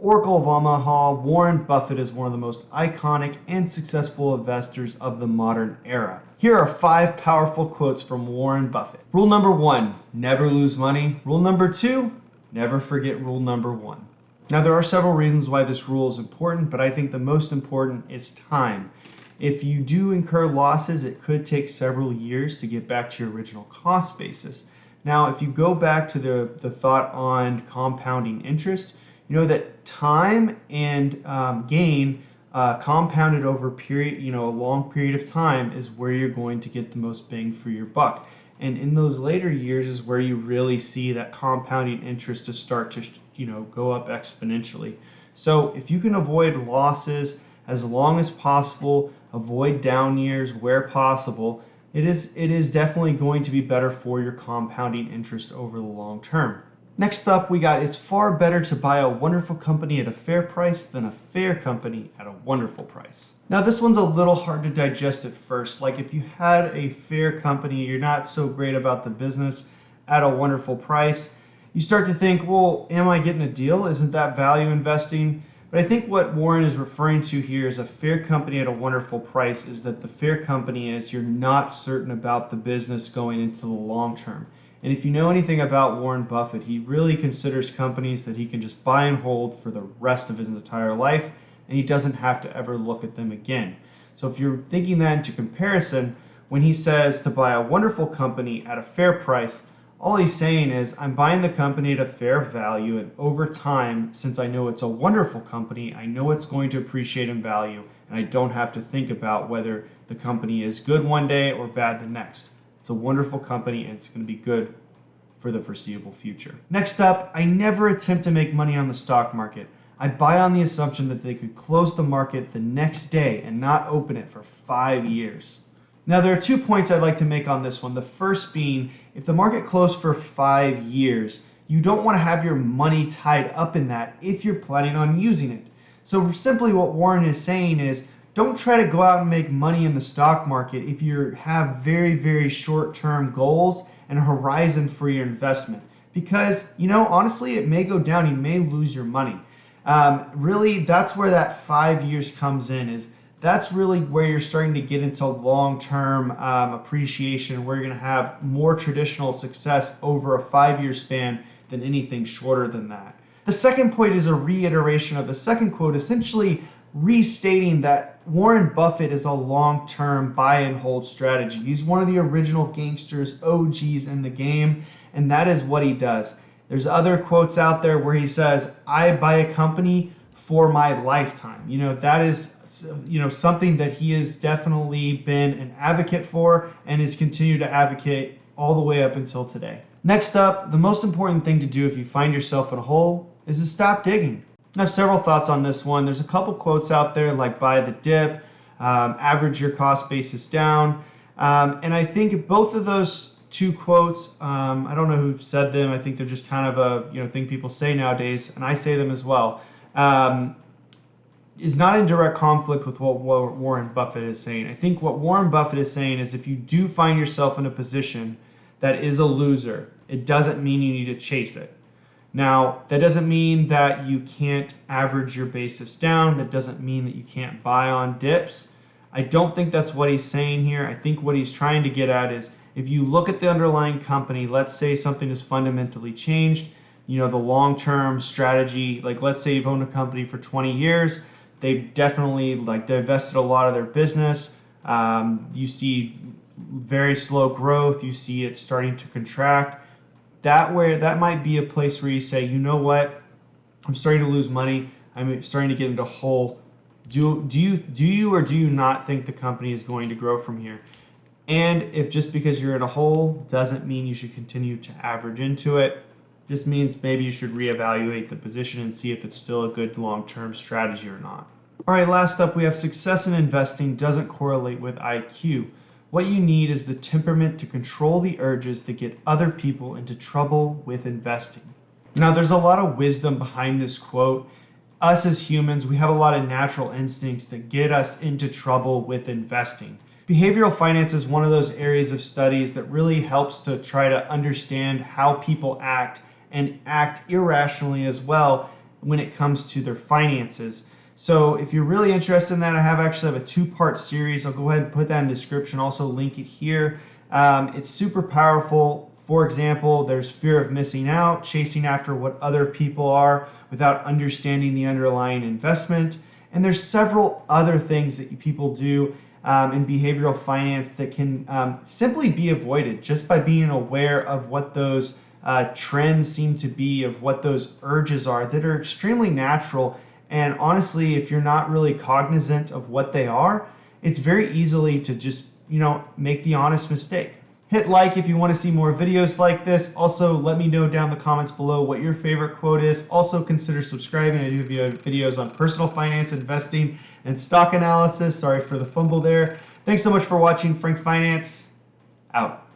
Oracle of Omaha, Warren Buffett is one of the most iconic and successful investors of the modern era. Here are 5 powerful quotes from Warren Buffett. Rule number 1, never lose money. Rule number 2, never forget rule number 1. Now, there are several reasons why this rule is important, but I think the most important is time. If you do incur losses, it could take several years to get back to your original cost basis. Now, if you go back to the thought on compounding interest, you know that time and gain compounded over a long period of time is where you're going to get the most bang for your buck. And in those later years is where you really see that compounding interest to start to go up exponentially. So if you can avoid losses as long as possible, avoid down years where possible, it is definitely going to be better for your compounding interest over the long term. Next up, we got, it's far better to buy a wonderful company at a fair price than a fair company at a wonderful price. Now, this one's a little hard to digest at first. Like, if you had a fair company, you're not so great about the business at a wonderful price, you start to think, well, am I getting a deal? Isn't that value investing? But I think what Warren is referring to here is a fair company at a wonderful price is that the fair company is you're not certain about the business going into the long term. And if you know anything about Warren Buffett, he really considers companies that he can just buy and hold for the rest of his entire life, and he doesn't have to ever look at them again. So if you're thinking that into comparison, when he says to buy a wonderful company at a fair price, all he's saying is, I'm buying the company at a fair value, and over time, since I know it's a wonderful company, I know it's going to appreciate in value, and I don't have to think about whether the company is good one day or bad the next. It's a wonderful company, and it's going to be good for the foreseeable future. Next up, I never attempt to make money on the stock market. I buy on the assumption that they could close the market the next day and not open it for 5 years. Now, there are 2 points I'd like to make on this one. The first being, if the market closed for 5 years, you don't want to have your money tied up in that if you're planning on using it. So simply what Warren is saying is, don't try to go out and make money in the stock market if you have very, very short-term goals and a horizon for your investment. Because, honestly, it may go down. You may lose your money. Really, that's where that 5 years comes in. That's really where you're starting to get into long-term appreciation, where you're going to have more traditional success over a 5-year span than anything shorter than that. The second point is a reiteration of the second quote, essentially restating that Warren Buffett is a long-term buy and hold strategy. He's one of the original gangsters, OGs in the game, and that is what he does. There's other quotes out there where he says, I buy a company for my lifetime. That is something that he has definitely been an advocate for and has continued to advocate all the way up until today. Next up, the most important thing to do if you find yourself in a hole is to stop digging. I have several thoughts on this one. There's a couple quotes out there like buy the dip, average your cost basis down. And I think both of those 2 quotes, I don't know who said them. I think they're just kind of a thing people say nowadays, and I say them as well. Is not in direct conflict with what Warren Buffett is saying. I think what Warren Buffett is saying is if you do find yourself in a position that is a loser, it doesn't mean you need to chase it. Now, that doesn't mean that you can't average your basis down. That doesn't mean that you can't buy on dips. I don't think that's what he's saying here. I think what he's trying to get at is if you look at the underlying company, let's say something has fundamentally changed, the long-term strategy, like let's say you've owned a company for 20 years, they've definitely divested a lot of their business. You see very slow growth. You see it starting to contract. That might be a place where you say, you know what, I'm starting to lose money. I'm starting to get into a hole. Do you or do you not think the company is going to grow from here? And if just because you're in a hole doesn't mean you should continue to average into it, just means maybe you should reevaluate the position and see if it's still a good long-term strategy or not. All right, last up, we have success in investing doesn't correlate with IQ. What you need is the temperament to control the urges that get other people into trouble with investing. Now, there's a lot of wisdom behind this quote. Us as humans, we have a lot of natural instincts that get us into trouble with investing. Behavioral finance is one of those areas of studies that really helps to try to understand how people act and act irrationally as well when it comes to their finances. So if you're really interested in that, I actually have a 2-part series. I'll go ahead and put that in the description, also link it here. It's super powerful. For example, there's fear of missing out, chasing after what other people are without understanding the underlying investment. And there's several other things that people do in behavioral finance that can simply be avoided just by being aware of what those trends seem to be, of what those urges are that are extremely natural. And honestly, if you're not really cognizant of what they are, it's very easily to just, make the honest mistake. Hit like if you want to see more videos like this. Also, let me know down in the comments below what your favorite quote is. Also, consider subscribing. I do videos on personal finance, investing, and stock analysis. Sorry for the fumble there. Thanks so much for watching. Frank Finance, out.